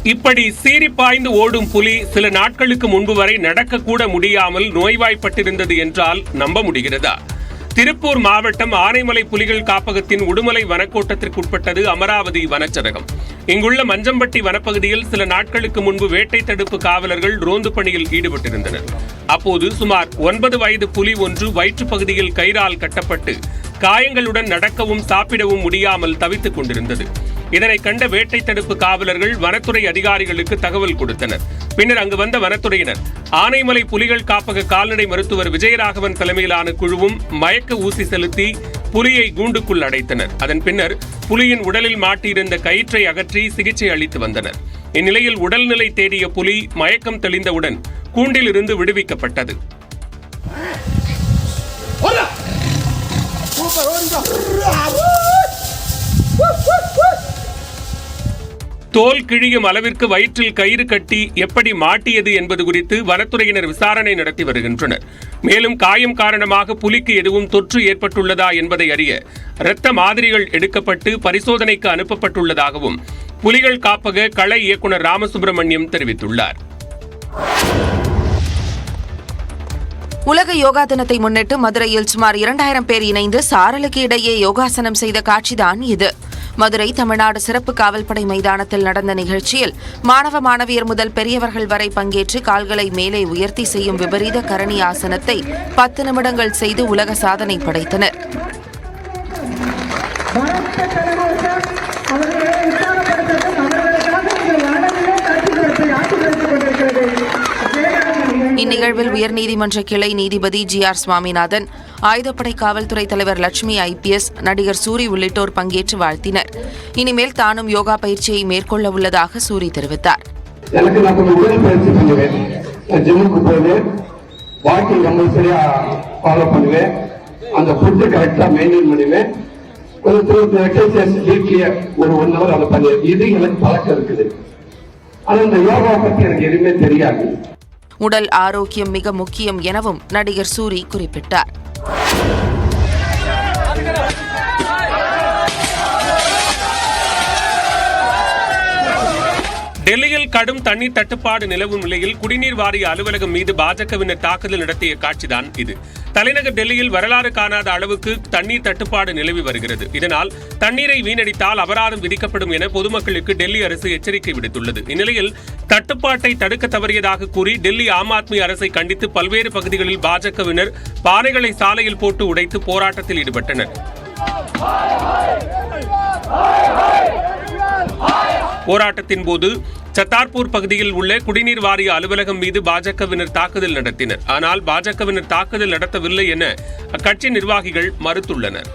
இப்படி சீறிப்பாய்ந்து ஓடும் புலி சில நாட்களுக்கு முன்பு வரை நடக்கக்கூட முடியாமல் நோய்வாய்ப்பட்டிருந்தது என்றால் நம்ப முடிகிறதா? திருப்பூர் மாவட்டம் ஆனைமலை புலிகள் காப்பகத்தின் உடுமலை வனக்கோட்டத்திற்குட்பட்டது அமராவதி வனச்சரகம். இங்குள்ள மஞ்சம்பட்டி வனப்பகுதியில் சில நாட்களுக்கு முன்பு வேட்டை தடுப்பு காவலர்கள் ரோந்து பணியில் ஈடுபட்டிருந்தனர். அப்போது சுமார் 9 வயது புலி ஒன்று வயிற்றுப் பகுதியில் கயிறால் கட்டப்பட்டு காயங்களுடன் நடக்கவும் சாப்பிடவும் முடியாமல் தவித்துக் கொண்டிருந்தது. இதனை கண்ட வேட்டை தடுப்பு காவலர்கள் வனத்துறை அதிகாரிகளுக்கு தகவல் கொடுத்தனர். பின்னர் அங்கு வந்த வனத்துறையினர் ஆனைமலை புலிகள் காப்பக கால்நடை மருத்துவர் விஜயராகவன் தலைமையிலான குழுவும் மயக்க ஊசி செலுத்தி புலியை கூண்டுக்குள் அடைத்தனர். அதன் பின்னர் புலியின் உடலில் மாட்டியிருந்த கயிற்றை அகற்றி சிகிச்சை அளித்து வந்தனர். இந்நிலையில் உடல்நிலை தேடிய புலி மயக்கம் தெளிந்தவுடன் கூண்டில் இருந்து விடுவிக்கப்பட்டது. தோல் கிழியும் அளவிற்கு வயிற்றில் கயிறு கட்டி எப்படி மாட்டியது என்பது குறித்து வனத்துறையினர் விசாரணை நடத்தி வருகின்றனர். மேலும் காயம் காரணமாக புலிக்கு எதுவும் தொற்று ஏற்பட்டுள்ளதா என்பதை அறிய இரத்த மாதிரிகள் எடுக்கப்பட்டு பரிசோதனைக்கு அனுப்பப்பட்டுள்ளதாகவும் புலிகள் காப்பக கள இயக்குநர் ராமசுப்பிரமணியம் தெரிவித்துள்ளார். உலக யோகா தினத்தை முன்னிட்டு மதுரையில் சுமார் 2000 பேர் இணைந்து சாரலுக்கு இடையே யோகாசனம் செய்த காட்சிதான் இது. மதுரை தமிழ்நாடு சிறப்பு காவல்படை மைதானத்தில் நடந்த நிகழ்ச்சியில் மாணவ மாணவியர் முதல் பெரியவர்கள் வரை பங்கேற்று கால்களை மேலே உயர்த்தி செய்யும் விபரீத கரணி ஆசனத்தை 10 நிமிடங்கள் செய்து உலக சாதனை படைத்தனர். இந்நிகழ்வில் உயர்நீதிமன்ற கிளை நீதிபதி GR சுவாமிநாதன், ஆயுதப்படை காவல்துறை தலைவர் லட்சுமி IPS, நடிகர் சூரி உள்ளிட்டோர் பங்கேற்று வாழ்த்தினர். இனிமேல் தானும் யோகா பயிற்சியை மேற்கொள்ள உள்ளதாக சூரி தெரிவித்தார். உடல் ஆரோக்கியம் மிக முக்கியம் எனவும் நடிகர் சூரி குறிப்பிட்டார். டெல்லியில் கடும் தண்ணீர் தட்டுப்பாடு நிலவும் நிலையில் குடிநீர் வாரிய அலுவலகம் மீது பாஜகவினர் தாக்குதல் நடத்திய காட்சிதான் இது. தலைநகர் டெல்லியில் வரலாறு காணாத அளவுக்கு தண்ணீர் தட்டுப்பாடு நிலவி வருகிறது. இதனால் தண்ணீரை வீணடித்தால் அபராதம் விதிக்கப்படும் என பொதுமக்களுக்கு டெல்லி அரசு எச்சரிக்கை விடுத்துள்ளது. இந்நிலையில் தட்டுப்பாட்டை தடுக்க தவறியதாக கூறி டெல்லி ஆம் ஆத்மி அரசை கண்டித்து பல்வேறு பகுதிகளில் பாஜகவினர் பானைகளை சாலையில் போட்டு உடைத்து போராட்டத்தில் ஈடுபட்டனர். போராட்டத்தின் போது சத்தார்பூர் பகுதியில் உள்ள குடிநீர் வாரிய அலுவலகம் மீது பாஜகவினர் தாக்குதல் நடத்தினர். ஆனால் பாஜகவினர் தாக்குதல் நடத்தவில்லை என அக்கட்சி நிர்வாகிகள் மறுத்துள்ளனர்.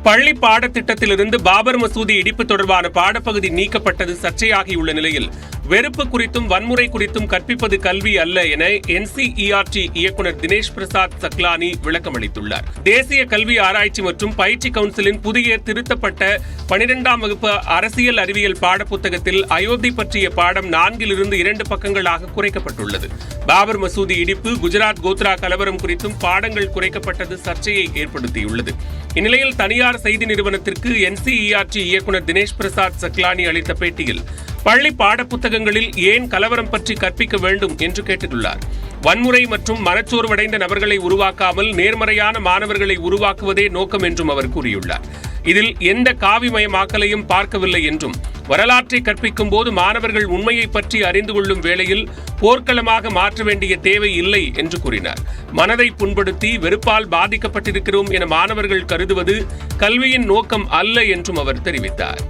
பள்ளி பாடத்திட்டத்திலிருந்து பாபர் மசூதி இடிப்பு தொடர்பான பாடப்பகுதி நீக்கப்பட்டது சர்ச்சையாகியுள்ள நிலையில் வெறுப்பு குறித்தும் வன்முறை குறித்தும் கற்பிப்பது கல்வி அல்ல என NCERT இயக்குநர் தினேஷ் பிரசாத் சக்லானி விளக்கம் அளித்துள்ளார். தேசிய கல்வி ஆராய்ச்சி மற்றும் பயிற்சி கவுன்சிலின் புதிய திருத்தப்பட்ட 12ஆம் வகுப்பு அரசியல் அறிவியல் பாடப்புத்தகத்தில் அயோத்தி பற்றிய பாடம் 4 2 பக்கங்களாக குறைக்கப்பட்டுள்ளது. பாபர் மசூதி இடிப்பு, குஜராத் கோத்ரா கலவரம் குறித்தும் பாடங்கள் குறைக்கப்பட்டது சர்ச்சையை ஏற்படுத்தியுள்ளது. இந்நிலையில் தனியார் செய்தி நிறுவனத்திற்கு NCERT இயக்குநர் தினேஷ் பிரசாத் சக்லானி அளித்த பேட்டியில் பள்ளி பாடப்புத்தகங்களில் ஏன் கலவரம் பற்றி கற்பிக்க வேண்டும் என்று கேட்டுள்ளார். வன்முறை மற்றும் மனச்சோர்வடைந்த நபர்களை உருவாக்காமல் நேர்மறையான மாணவர்களை உருவாக்குவதே நோக்கம் என்றும் அவர் கூறியுள்ளார். இதில் எந்த காவிமயமாக்கலையும் பார்க்கவில்லை என்றும் வரலாற்றை கற்பிக்கும் போது மாணவர்கள் உண்மையை பற்றி அறிந்து கொள்ளும் வேளையில் போர்க்களமாக மாற்ற வேண்டிய தேவை இல்லை என்று கூறினார். மனதை புண்படுத்தி வெறுப்பால் பாதிக்கப்பட்டிருக்கிறோம் என மாணவர்கள் கருதுவது கல்வியின் நோக்கம் அல்ல என்றும் அவர் தெரிவித்தார்.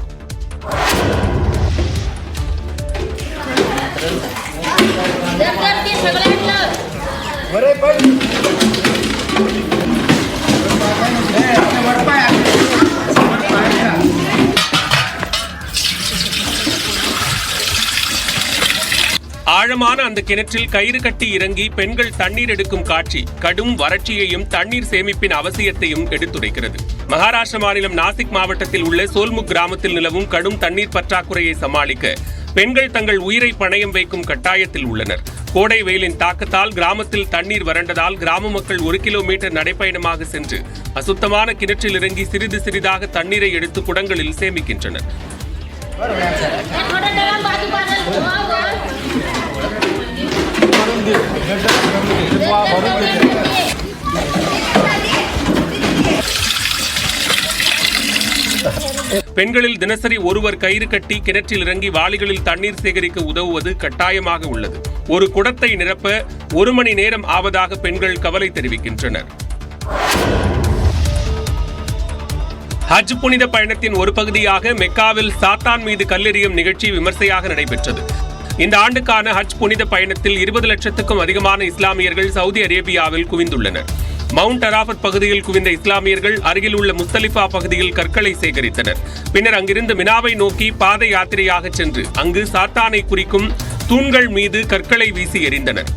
ஆழமான அந்த கிணற்றில் கயிறு கட்டி இறங்கி பெண்கள் தண்ணீர் எடுக்கும் காட்சி கடும் வறட்சியையும் தண்ணீர் சேமிப்பின் அவசியத்தையும் எடுத்துரைக்கிறது. மகாராஷ்டிர மாநிலம் நாசிக் மாவட்டத்தில் உள்ள சோல்முக் கிராமத்தில் நிலவும் கடும் தண்ணீர் பற்றாக்குறையை சமாளிக்க பெண்கள் தங்கள் உயிரை பணயம் வைக்கும் கட்டாயத்தில் உள்ளனர். கோடை வெயிலின் தாக்கத்தால் கிராமத்தில் தண்ணீர் வறண்டதால் கிராம மக்கள் 1 கிலோமீட்டர் நடைப்பயணமாக சென்று அசுத்தமான கிணற்றில் இறங்கி சிறிது சிறிதாக தண்ணீரை எடுத்து குடங்களில் சேமிக்கின்றனர். பெண்களில் தினசரி ஒருவர் கயிறு கட்டி கிணற்றில் இறங்கி வாளிகளில் தண்ணீர் சேகரிக்க உதவுவது கட்டாயமாக உள்ளது. ஒரு குடத்தை நிரப்ப 1 மணி நேரம் ஆவதாக பெண்கள் கவலை தெரிவிக்கின்றனர். ஹஜ் புனித பயணத்தின் ஒரு பகுதியாக மெக்காவில் சாத்தான் மீது கல்லெறியும் நிகழ்ச்சி விமர்சையாக நடைபெற்றது. இந்த ஆண்டுக்கான ஹஜ் புனித பயணத்தில் 20 லட்சத்துக்கும் அதிகமான இஸ்லாமியர்கள் சவுதி அரேபியாவில் குவிந்துள்ளனர். மவுண்ட் அராஃபத் பகுதியில் குவிந்த இஸ்லாமியர்கள் அருகில் உள்ள முஸ்தலிஃபா பகுதியில் கற்களை சேகரித்தனர். பின்னர் அங்கிருந்து மினாவை நோக்கி பாத யாத்திரையாக சென்று அங்கு சாத்தானை குறிக்கும் தூண்கள் மீது கற்களை வீசி எறிந்தனர்.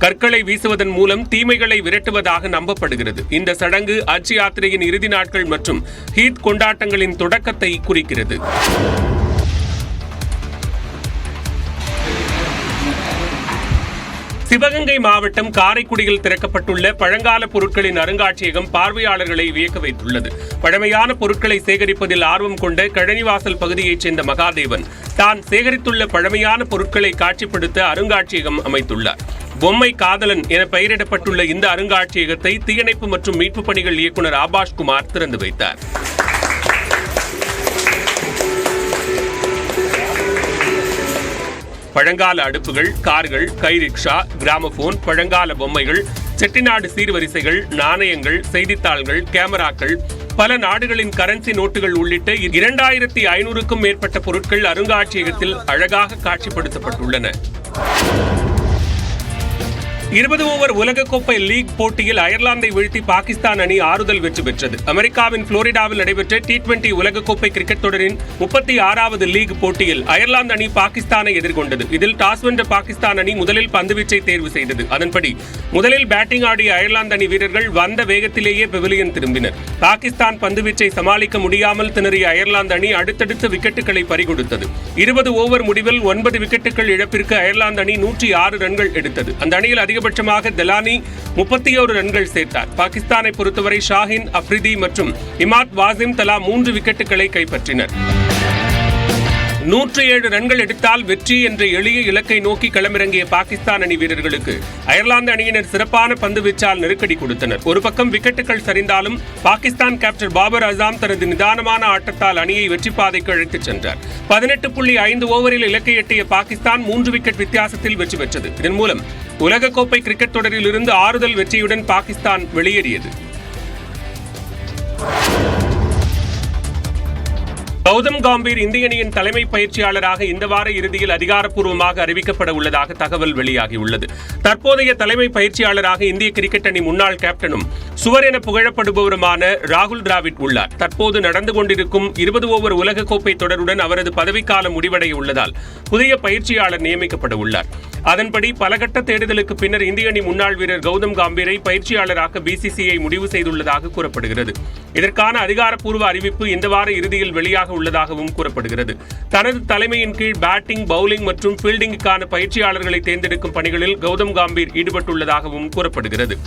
கற்களை வீசுவதன் மூலம் தீமைகளை விரட்டுவதாக நம்பப்படுகிறது. இந்த சடங்கு ஹஜ் யாத்திரையின் இறுதி நாட்கள் மற்றும் ஈத் கொண்டாட்டங்களின் தொடக்கத்தை குறிக்கிறது. சிவகங்கை மாவட்டம் காரைக்குடியில் திறக்கப்பட்டுள்ள பழங்கால பொருட்களின் அருங்காட்சியகம் பார்வையாளர்களை வியக்க வைத்துள்ளது. பழமையான பொருட்களை சேகரிப்பதில் ஆர்வம் கொண்ட கழனிவாசல் பகுதியைச் சேர்ந்த மகாதேவன் தான் சேகரித்துள்ள பழமையான பொருட்களை காட்சிப்படுத்த அருங்காட்சியகம் அமைத்துள்ளார். பொம்மை காதலன் என பெயரிடப்பட்டுள்ள இந்த அருங்காட்சியகத்தை தீயணைப்பு மற்றும் மீட்பு பணிகள் இயக்குநர் ஆபாஷ் குமார் திறந்து வைத்தார். பழங்கால அடுப்புகள், கார்கள், கைரிக்ஷா, கிராமபோன், பழங்கால பொம்மைகள், செட்டிநாடு சீர்வரிசைகள், நாணயங்கள், செய்தித்தாள்கள், கேமராக்கள், பல நாடுகளின் கரன்சி நோட்டுகள் உள்ளிட்ட 2500க்கும் மேற்பட்ட பொருட்கள் அருங்காட்சியகத்தில் அழகாக காட்சிப்படுத்தப்பட்டுள்ளன. 20 ஓவர் உலகக்கோப்பை லீக் போட்டியில் அயர்லாந்தை வீழ்த்தி பாகிஸ்தான் அணி ஆறுதல் வெற்றி பெற்றது. அமெரிக்காவின் புளோரிடாவில் நடைபெற்ற T20 உலகக்கோப்பை கிரிக்கெட் தொடரின் 36வது லீக் போட்டியில் அயர்லாந்து அணி பாகிஸ்தானை எதிர்கொண்டது. இதில் டாஸ் வென்ற பாகிஸ்தான் அணி முதலில் பந்துவீச்சை தேர்வு செய்தது. அதன்படி முதலில் பேட்டிங் ஆடிய அயர்லாந்து அணி வீரர்கள் வந்த வேகத்திலேயே பெவிலியன் திரும்பினர். பாகிஸ்தான் பந்துவீச்சை சமாளிக்க முடியாமல் திணறிய அயர்லாந்து அணி அடுத்தடுத்த விக்கெட்டுகளை பறிகொடுத்தது. 20 ஓவர் முடிவில் 9 விக்கெட்டுகள் இழப்பிற்கு அயர்லாந்து அணி 106 ரன்கள் எடுத்தது. அந்த அணியில் அதிகபட்சமாக தெலானி 31 ரன்கள் சேர்த்தார். பாகிஸ்தானை பொறுத்தவரை ஷாஹின் அப்ரிதி மற்றும் இமாத் வாசிம் தலா 3 விக்கெட்டுகளை கைப்பற்றினர். 107 ரன்கள் எடுத்தால் வெற்றி என்ற எளிய இலக்கை நோக்கி களமிறங்கிய பாகிஸ்தான் அணி வீரர்களுக்கு அயர்லாந்து அணியினர் சிறப்பான பந்து வீச்சால் நெருக்கடி கொடுத்தனர். ஒரு பக்கம் விக்கெட்டுகள் சரிந்தாலும் பாகிஸ்தான் கேப்டன் பாபர் அசாம் தனது நிதானமான ஆட்டத்தால் அணியை வெற்றி பாதைக்கு அழைத்துச் சென்றார். 18.5 ஓவரில் இலக்கை எட்டிய பாகிஸ்தான் 3 விக்கெட் வித்தியாசத்தில் வெற்றி பெற்றது. இதன் மூலம் உலகக்கோப்பை கிரிக்கெட் தொடரில் இருந்து ஆறுதல் வெற்றியுடன் பாகிஸ்தான் வெளியேறியது. கௌதம் கம்பீர் இந்திய அணியின் தலைமை பயிற்சியாளராக இந்த வார இறுதியில் அதிகாரப்பூர்வமாக அறிவிக்கப்பட உள்ளதாக தகவல் வெளியாகியுள்ளது. தற்போதைய தலைமை பயிற்சியாளராக இந்திய கிரிக்கெட் அணி முன்னாள் கேப்டனும் சுவர் என புகழப்படுபவருமான ராகுல் டிராவிட் உள்ளார். தற்போது நடந்து கொண்டிருக்கும் 20 ஓவர் உலகக்கோப்பை தொடருடன் அவரது பதவிக்காலம் முடிவடைய உள்ளதால் புதிய பயிற்சியாளர் நியமிக்கப்பட உள்ளார். அதன்படி பலகட்ட தேடுதலுக்கு பின்னர் இந்திய அணி முன்னாள் வீரர் கௌதம் கம்பீரை பயிற்சியாளராக BCCI முடிவு செய்துள்ளதாக கூறப்படுகிறது. இதற்கான அதிகாரப்பூர்வ அறிவிப்பு இந்த வார இறுதியில் வெளியாக உள்ளதாகவும் கூறப்படுகிறது. தனது தலைமையின் கீழ் பேட்டிங், பவுலிங் மற்றும் ஃபீல்டிங்குக்கான பயிற்சியாளர்களை தேர்ந்தெடுக்கும் பணிகளில் கௌதம் கம்பீர் ஈடுபட்டுள்ளதாகவும் கூறப்படுகிறது.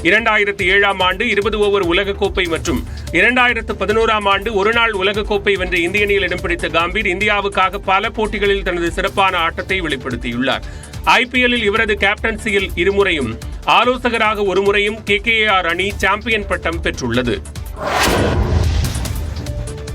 2007ஆம் ஆண்டு 20 ஓவர் உலகக்கோப்பை மற்றும் 2011ஆம் ஆண்டு ஒருநாள் உலகக்கோப்பை வென்ற இந்திய அணியில் இடம் பிடித்த கம்பீர் இந்தியாவுக்காக பல போட்டிகளில் தனது சிறப்பான ஆட்டத்தை வெளிப்படுத்தியுள்ளார். IPL-இல் இவரது கேப்டன்சியில் 2 முறையும், ஆலோசகராக 1 முறையும் KKR அணி சாம்பியன் பட்டம் பெற்றுள்ளது.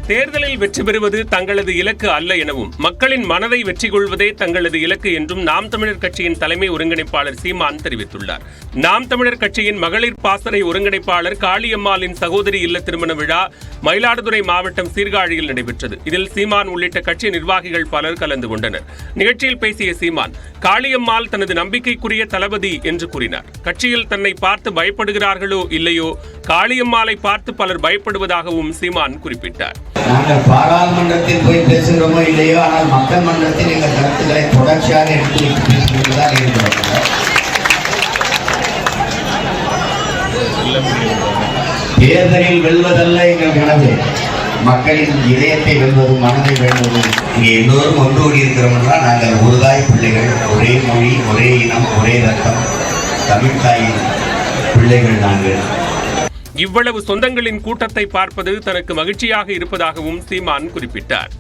தேர்தலில் வெற்றி பெறுவது தங்களது இலக்கு அல்ல எனவும் மக்களின் மனதை வெற்றி கொள்வதே தங்களது இலக்கு என்றும் நாம் தமிழர் கட்சியின் தலைமை ஒருங்கிணைப்பாளர் சீமான் தெரிவித்துள்ளார். நாம் தமிழர் கட்சியின் மகளிர் பாசறை ஒருங்கிணைப்பாளர் காளியம்மாளின் சகோதரி இல்ல திருமண விழா மயிலாடுதுறை மாவட்டம் சீர்காழியில் நடைபெற்றது. இதில் சீமான் உள்ளிட்ட கட்சி நிர்வாகிகள் பலர் கலந்து கொண்டனர். நிகழ்ச்சியில் பேசிய சீமான், காளியம்மாள் தனது நம்பிக்கைக்குரிய தளபதி என்று கூறினார். கட்சியில் தன்னை பார்த்து பயப்படுகிறார்களோ இல்லையோ, காளியம்மாளை பார்த்து பலர் பயப்படுவதாகவும் சீமான் குறிப்பிட்டார். நாங்கள் பாராளுமன்றத்தில் போய் பேசுகிறோமோ இல்லையோ, ஆனால் மக்கள் மன்றத்தில் எங்கள் கருத்துக்களை தொடர்ச்சியாக எடுத்து வைத்து பேசுகிறது தான் இருக்கிறோம். தேர்தலில் வெல்வதல்ல எங்கள் கனவு, மக்களின் இதயத்தை வெல்வது, மனதை வெல்வது. இங்கே எல்லோரும் ஒன்று கூடி இருக்கிறோம்னா நாங்கள் ஒரு தாய் பிள்ளைகள், ஒரே மொழி, ஒரே இனம், ஒரே ரத்தம், தமிழ் தாயின் பிள்ளைகள் நாங்கள். இவ்வளவு சொந்தங்களின் கூட்டத்தை பார்ப்பது தனக்கு மகிழ்ச்சியாக இருப்பதாகவும் சீமான் குறிப்பிட்டார்.